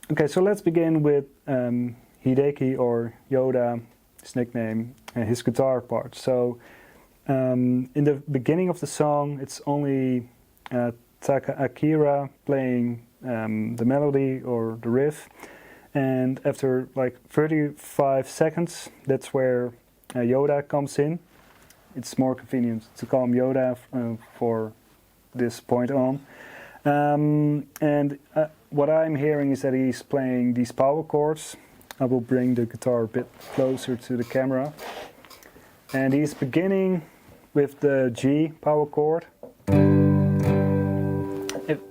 Okay, so let's begin with Hideki, or Yoda, his nickname, his guitar part. So in the beginning of the song, it's only Takaakira playing the melody or the riff, and after like 35 seconds, that's where Yoda comes in. It's more convenient to call him Yoda for this point on. And what I'm hearing is that he's playing these power chords. I will bring the guitar a bit closer to the camera. And he's beginning with the G power chord.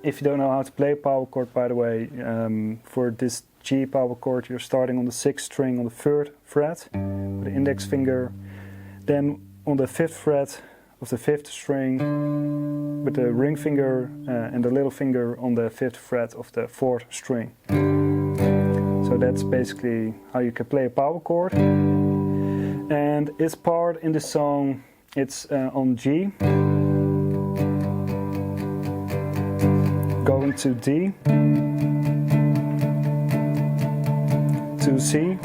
If you don't know how to play power chord, by the way, for this G power chord, you're starting on the 6th string on the 3rd fret with the index finger, then on the 5th fret of the 5th string with the ring finger and the little finger on the 5th fret of the 4th string. So that's basically how you can play a power chord. And its part in the song, it's on G, going to D, to C,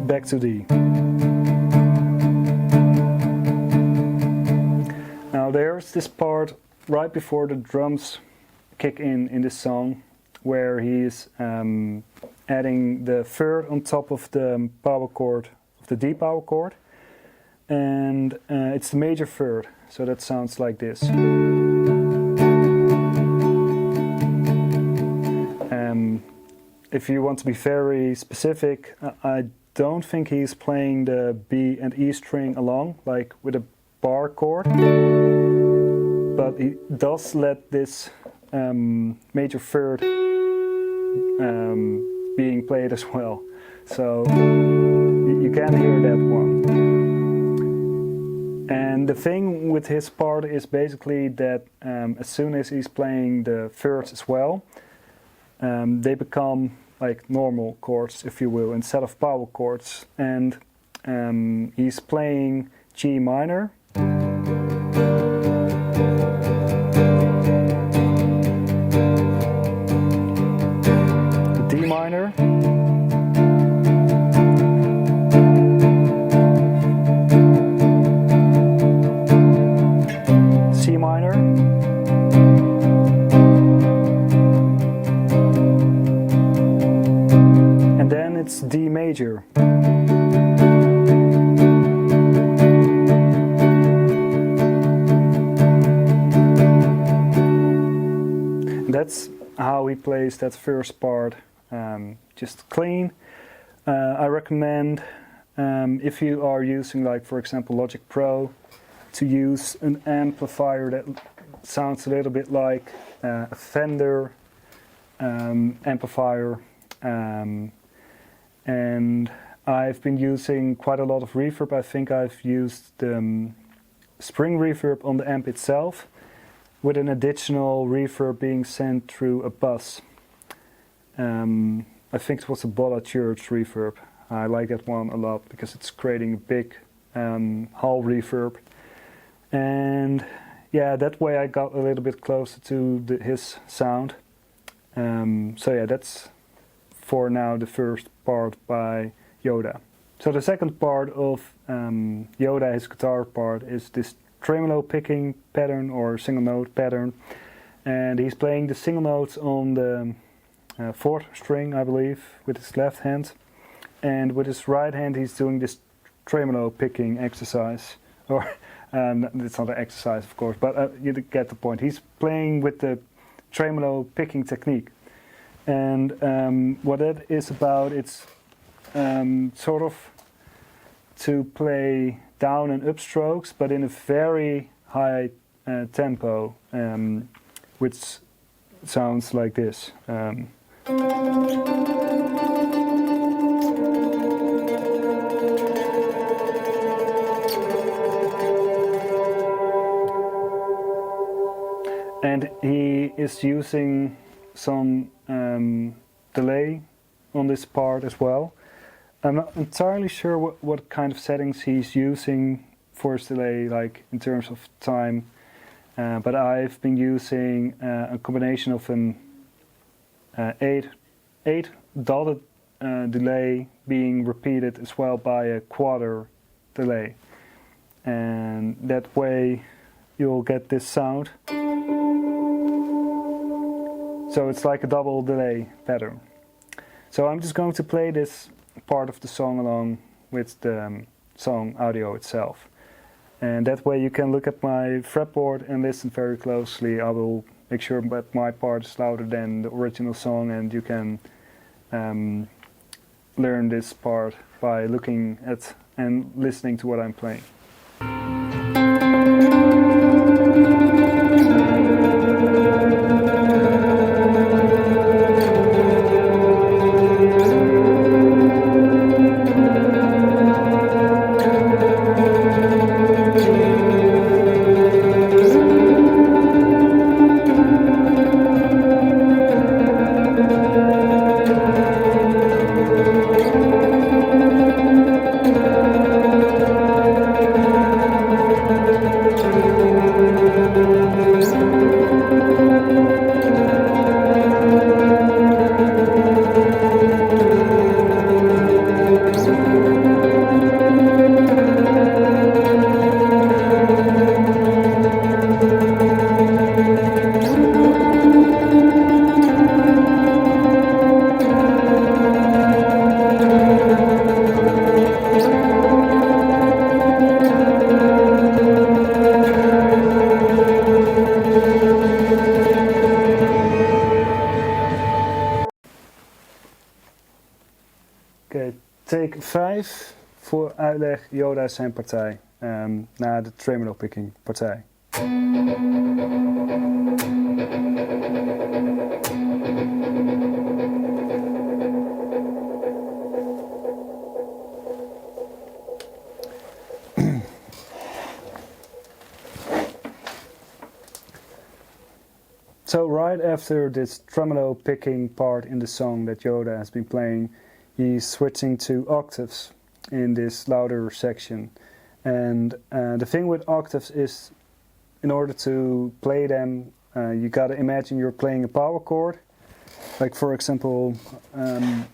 back to D. Now there's this part right before the drums kick in this song, where he's adding the 3rd on top of the power chord, of the D power chord, and it's the major 3rd, so that sounds like this. If you want to be very specific, I don't think he's playing the B and E string along, like with a bar chord, but he does let this major 3rd being played as well. So you can hear that one. And the thing with his part is basically that as soon as he's playing the 3rds as well, they become like normal chords, if you will, instead of power chords. And he's playing G minor, D minor, C minor, and then it's D major. That's how he plays that first part, just clean. I recommend, if you are using, like for example Logic Pro, to use an amplifier that sounds a little bit like a Fender amplifier, and I've been using quite a lot of reverb. I think I've used the spring reverb on the amp itself, with an additional reverb being sent through a bus. I think it was a Bolla Church reverb. I like that one a lot because it's creating a big hall reverb. And yeah, that way I got a little bit closer to his sound. So yeah, that's for now the first part by Yoda. So the second part of Yoda, his guitar part, is this tremolo picking pattern or single note pattern, and he's playing the single notes on the 4th string, I believe, with his left hand, and with his right hand he's doing this tremolo picking exercise, or it's not an exercise of course, but you get the point. He's playing with the tremolo picking technique, and what that is about, it's sort of to play down and up strokes, but in a very high tempo, which sounds like this. And he is using some delay on this part as well. I'm not entirely sure what kind of settings he's using for his delay, like in terms of time. but I've been using a combination of an 8 dotted delay being repeated as well by a quarter delay, and that way you'll get this sound. So it's like a double delay pattern. So I'm just going to play this part of the song along with the song audio itself, and that way you can look at my fretboard and listen very closely. I will make sure that my part is louder than the original song, and you can learn this part by looking at and listening to what I'm playing. Oké, take 5 voor uitleg Yoda zijn partij, na de tremolo picking partij. So right after this tremolo picking part in the song that Yoda has been playing, he's switching to octaves in this louder section. And the thing with octaves is, in order to play them, you gotta imagine you're playing a power chord. Like for example,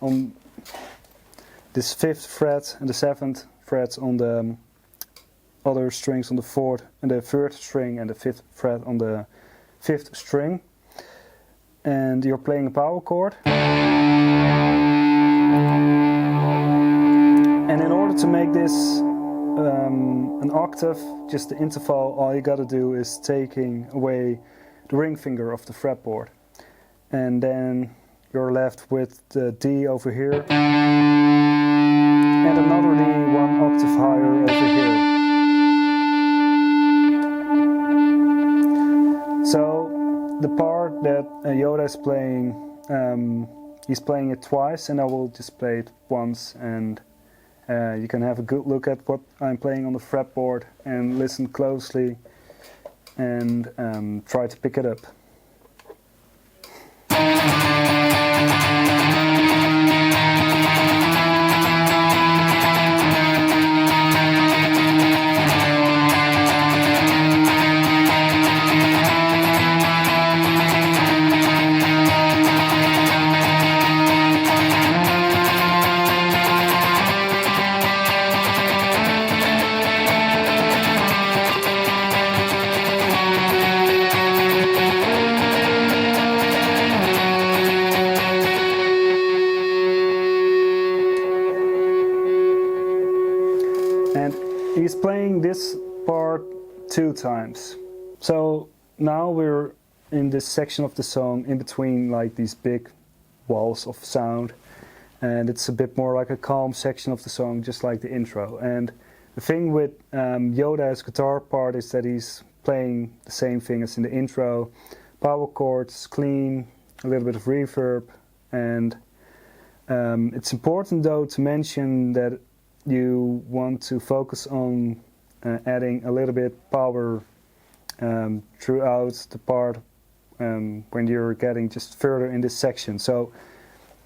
on this 5th fret and the 7th frets on the other strings on the 4th and the 3rd string and the 5th fret on the 5th string, and you're playing a power chord. And in order to make this an octave, just the interval, all you gotta do is taking away the ring finger of the fretboard, and then you're left with the D over here and another D 1 octave higher over here. So the part that Yoda is playing, he's playing it twice, and I will just play it once, and you can have a good look at what I'm playing on the fretboard and listen closely and try to pick it up. And he's playing this part 2 times. So now we're in this section of the song in between like these big walls of sound, and it's a bit more like a calm section of the song, just like the intro. And the thing with Yoda's guitar part is that he's playing the same thing as in the intro. Power chords, clean, a little bit of reverb, and it's important though to mention that you want to focus on adding a little bit power throughout the part when you're getting just further in this section. So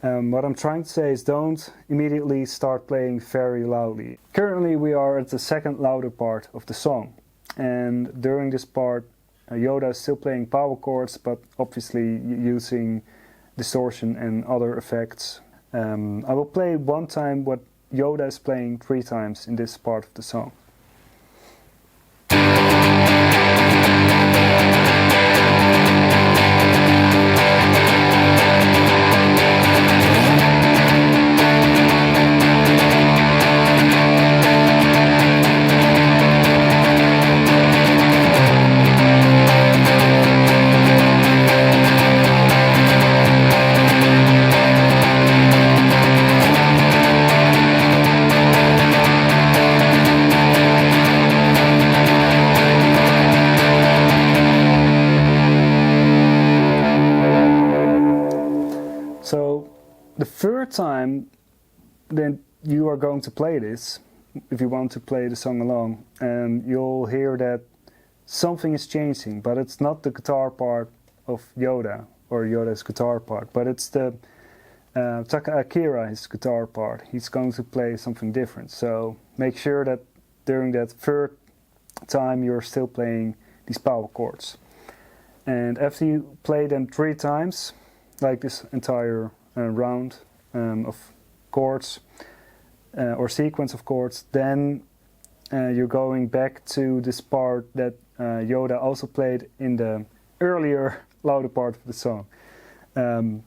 what I'm trying to say is, don't immediately start playing very loudly. Currently we are at the second louder part of the song, and during this part Yoda is still playing power chords, but obviously using distortion and other effects. I will play one time what Yoda is playing 3 times in this part of the song. So the third time then you are going to play this, if you want to play the song along, and you'll hear that something is changing, but it's not the guitar part of Yoda or Yoda's guitar part, but it's the Takaakira, his guitar part. He's going to play something different. So make sure that during that third time you're still playing these power chords. And after you play them 3 times, like this entire round of chords or sequence of chords, then you're going back to this part that Yoda also played in the earlier louder part of the song.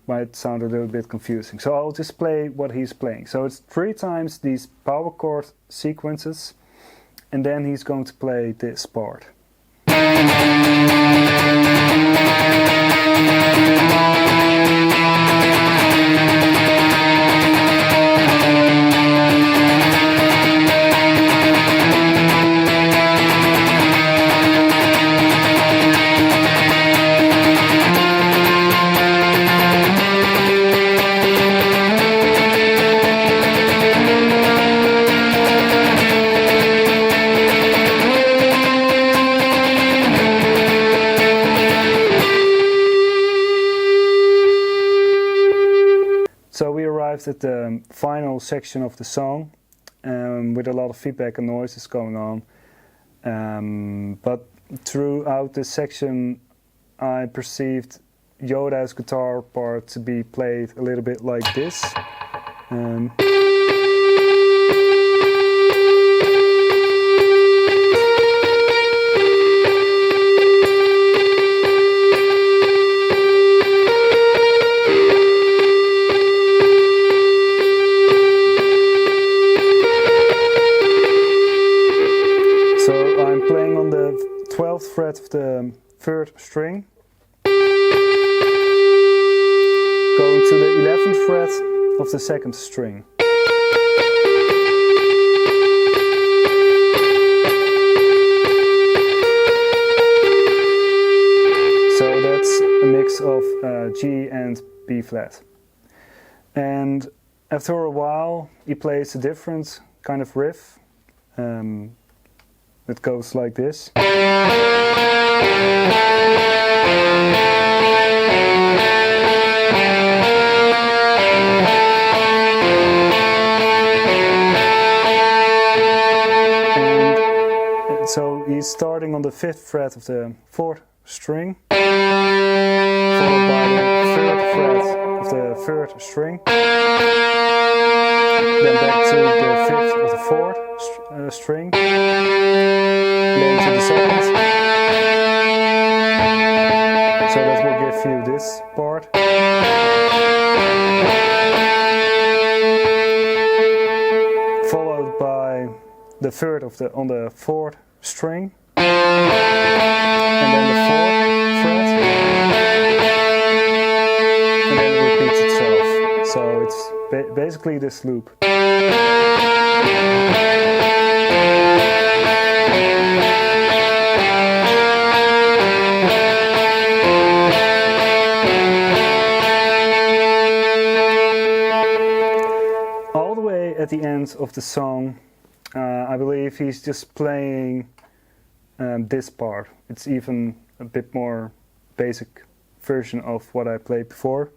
Might sound a little bit confusing, so I'll just play what he's playing. So it's 3 times these power chord sequences, and then he's going to play this part. So we arrived at the final section of the song with a lot of feedback and noises going on. But throughout this section I perceived Yoda's guitar part to be played a little bit like this. I'm playing on the 12th fret of the 3rd string, going to the 11th fret of the 2nd string. So that's a mix of G and B flat. And after a while he plays a different kind of riff. It goes like this. And so he's starting on the 5th fret of the 4th string, followed by the 3rd fret of the 3rd string, then back to the 5th of the 4th string, then to the 2nd. So that will give you this part. Followed by the 3rd of on the 4th string, and then the 4th fret, and then it repeats itself. So it's basically this loop. All the way at the end of the song, I believe he's just playing this part. It's even a bit more basic version of what I played before.